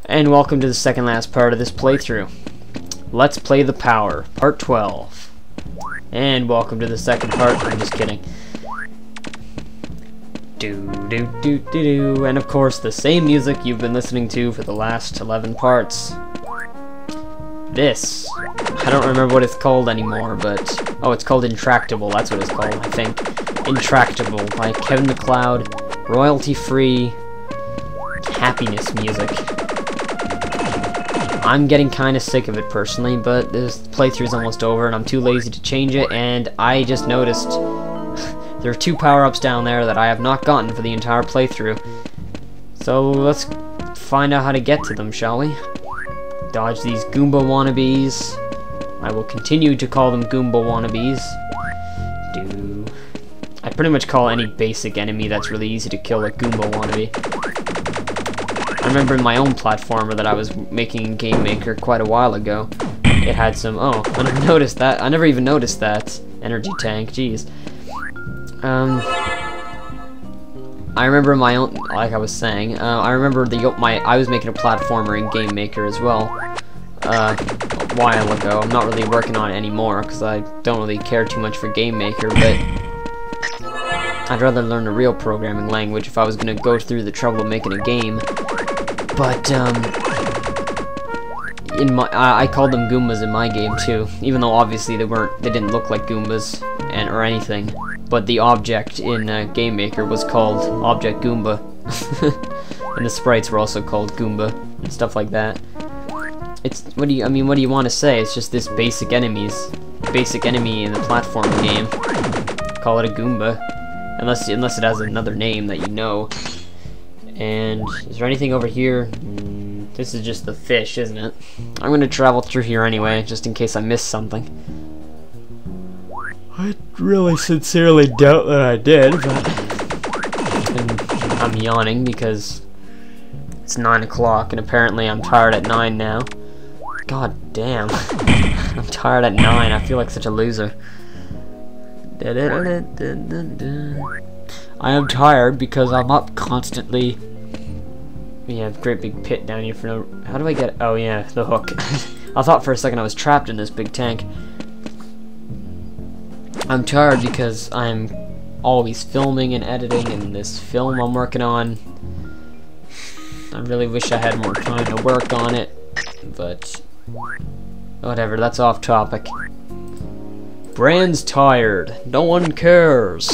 And welcome to the second last part of this playthrough. Let's Play the Power, Part 12. And welcome to the second part. I'm just kidding. Do. And of course, the same music you've been listening to for the last 11 parts. This, I don't remember what it's called anymore, but... Oh, it's called Intractable, that's what it's called, I think. Intractable by Kevin MacLeod, royalty-free, happiness music. I'm getting kind of sick of it personally, but this playthrough's almost over and I'm too lazy to change it, and I just noticed there are 2 power-ups down there that I have not gotten for the entire playthrough. So let's find out how to get to them, shall we? Dodge these Goomba wannabes. I will continue to call them Goomba wannabes. I pretty much call any basic enemy that's really easy to kill a Goomba wannabe. I remember in my own platformer that I was making in Game Maker quite a while ago, it had some... Oh, and I noticed that. I never even noticed that. Energy tank, jeez. I remember my own... Like I was saying, I remember I was making a platformer in Game Maker as well. A while ago. I'm not really working on it anymore, because I don't really care too much for Game Maker, but... I'd rather learn a real programming language if I was going to go through the trouble of making a game. But, I called them Goombas in my game too, even though obviously they didn't look like Goombas or anything. But the object in Game Maker was called Object Goomba, and the sprites were also called Goomba and stuff like that. It's what do you want to say? It's just this basic enemy in the platforming game. Call it a Goomba, unless it has another name that you know. And is there anything over here? This is just the fish, isn't it? I'm going to travel through here anyway, just in case I miss something. I really sincerely doubt that I did, but... And I'm yawning because it's 9 o'clock, and apparently I'm tired at 9 now. God damn. I'm tired at 9, I feel like such a loser. I am tired because I'm up constantly. We have a great big pit down here for no... How do I get... Oh yeah, the hook. I thought for a second I was trapped in this big tank. I'm tired because I'm always filming and editing in this film I'm working on. I really wish I had more time to work on it, but... Whatever, that's off topic. Brand's tired. No one cares.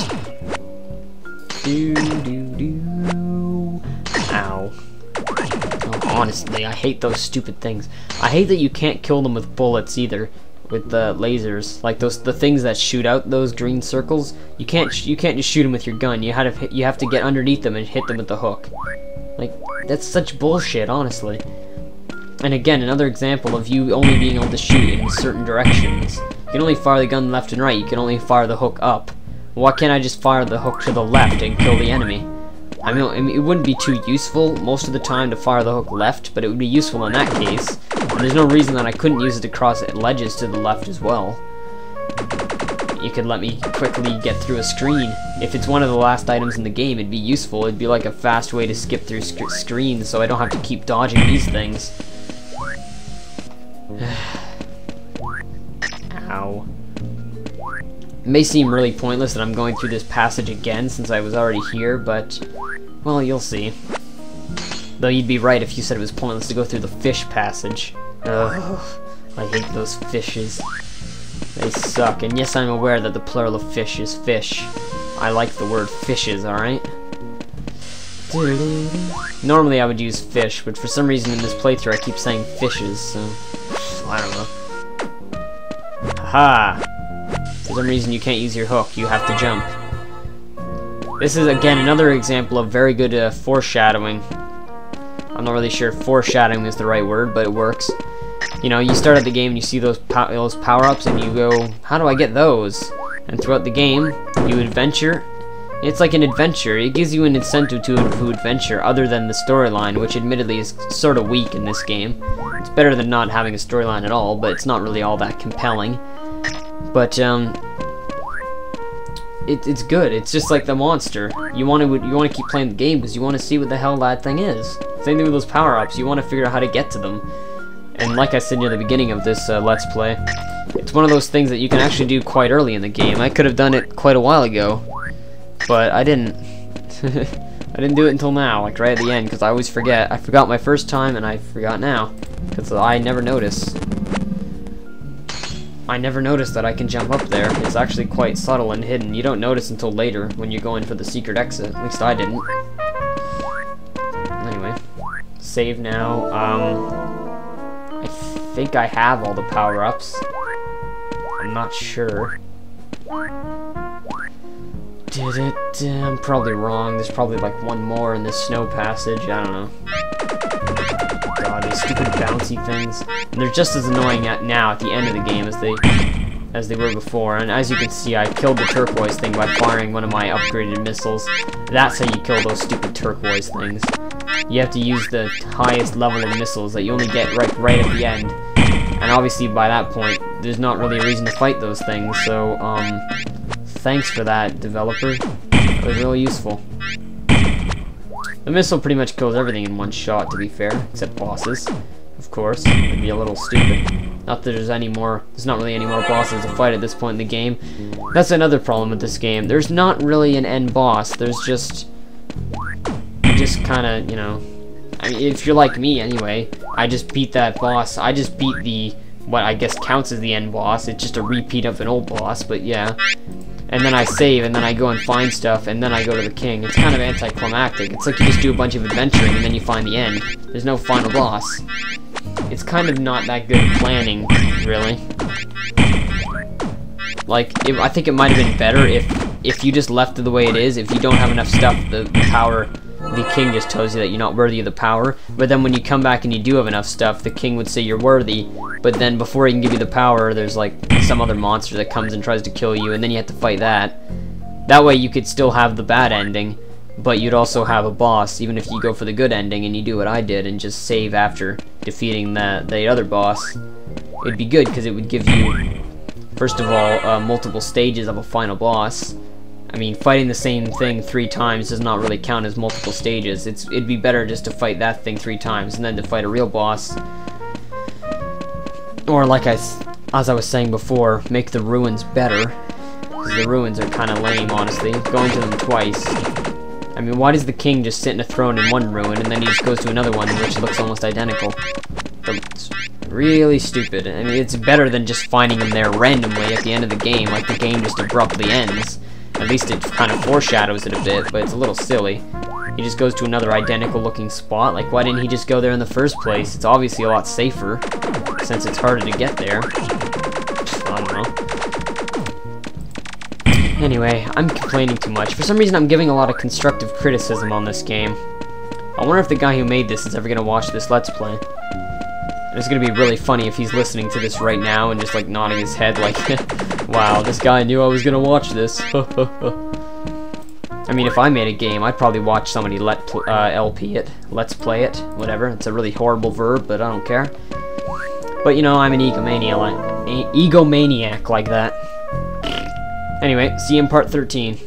Ow. Oh, honestly, I hate those stupid things. I hate that you can't kill them with bullets either, with the lasers. Like the things that shoot out those green circles. You can't just shoot them with your gun. You have to get underneath them and hit them with the hook. Like, that's such bullshit, honestly. And again, another example of you only being able to shoot in certain directions. You can only fire the gun left and right. You can only fire the hook up. Why can't I just fire the hook to the left and kill the enemy? I mean, it wouldn't be too useful most of the time to fire the hook left, but it would be useful in that case. And there's no reason that I couldn't use it to cross ledges to the left as well. You could let me quickly get through a screen. If it's one of the last items in the game, it'd be useful. It'd be like a fast way to skip through screens, so I don't have to keep dodging these things. Ow. It may seem really pointless that I'm going through this passage again since I was already here, but, well, you'll see. Though you'd be right if you said it was pointless to go through the fish passage. Ugh, I hate those fishes. They suck, and yes, I'm aware that the plural of fish is fish. I like the word fishes, alright? Normally I would use fish, but for some reason in this playthrough I keep saying fishes, so... I don't know. Haha! For some reason you can't use your hook, you have to jump. This is again another example of very good foreshadowing. I'm not really sure if foreshadowing is the right word, but it works. You know, you start at the game and you see those power-ups and you go, how do I get those? And throughout the game, you adventure. It's like an adventure. It gives you an incentive to adventure other than the storyline, which admittedly is sort of weak in this game. It's better than not having a storyline at all, but it's not really all that compelling. But it's good. It's just like the monster. You want to keep playing the game because you want to see what the hell that thing is. Same thing with those power-ups. You want to figure out how to get to them. And like I said near the beginning of this Let's Play, it's one of those things that you can actually do quite early in the game. I could have done it quite a while ago, but I didn't. I didn't do it until now, like right at the end, because I always forget. I forgot my first time, and I forgot now, because I never notice. I never noticed that I can jump up there. It's actually quite subtle and hidden. You don't notice until later when you go in for the secret exit. At least I didn't. Anyway, save now. I think I have all the power-ups. I'm not sure. I'm probably wrong. There's probably like one more in this snow passage. I don't know. God, these stupid bouncy things. And they're just as annoying now at the end of the game as they were before. And as you can see, I killed the turquoise thing by firing one of my upgraded missiles. That's how you kill those stupid turquoise things. You have to use the highest level of missiles that you only get right at the end. And obviously by that point, there's not really a reason to fight those things, so, thanks for that, developer. It was really useful. The missile pretty much kills everything in one shot, to be fair, except bosses, of course. It'd be a little stupid. Not that there's not really any more bosses to fight at this point in the game. That's another problem with this game. There's not really an end boss, there's just kinda, you know, I mean, if you're like me anyway, I just beat that boss. I just beat what I guess counts as the end boss. It's just a repeat of an old boss, but yeah. And then I save, and then I go and find stuff, and then I go to the king. It's kind of anticlimactic. It's like you just do a bunch of adventuring, and then you find the end. There's no final boss. It's kind of not that good at planning, really. Like, I think it might have been better if you just left it the way it is. If you don't have enough stuff, the king just tells you that you're not worthy of the power. But then when you come back and you do have enough stuff, the king would say you're worthy. But then before he can give you the power, there's like some other monster that comes and tries to kill you, and then you have to fight that. That way you could still have the bad ending, but you'd also have a boss, even if you go for the good ending and you do what I did and just save after defeating the other boss. It'd be good because it would give you, first of all, multiple stages of a final boss. I mean, fighting the same thing 3 times does not really count as multiple stages. It'd be better just to fight that thing 3 times and then to fight a real boss. Or like as I was saying before, make the ruins better. Because the ruins are kind of lame, honestly. Going to them twice. I mean, why does the king just sit in a throne in one ruin and then he just goes to another one which looks almost identical? It's really stupid. I mean, it's better than just finding him there randomly at the end of the game, like the game just abruptly ends. At least it kind of foreshadows it a bit, but it's a little silly. He just goes to another identical looking spot. Like, why didn't he just go there in the first place? It's obviously a lot safer, since it's harder to get there. I don't know. Anyway, I'm complaining too much. For some reason, I'm giving a lot of constructive criticism on this game. I wonder if the guy who made this is ever going to watch this Let's Play. It's going to be really funny if he's listening to this right now and just, like, nodding his head like, wow, this guy knew I was going to watch this. I mean, if I made a game, I'd probably watch somebody LP it, Let's Play it, whatever. It's a really horrible verb, but I don't care. But, you know, I'm an egomaniac like that. Anyway, see you in part 13.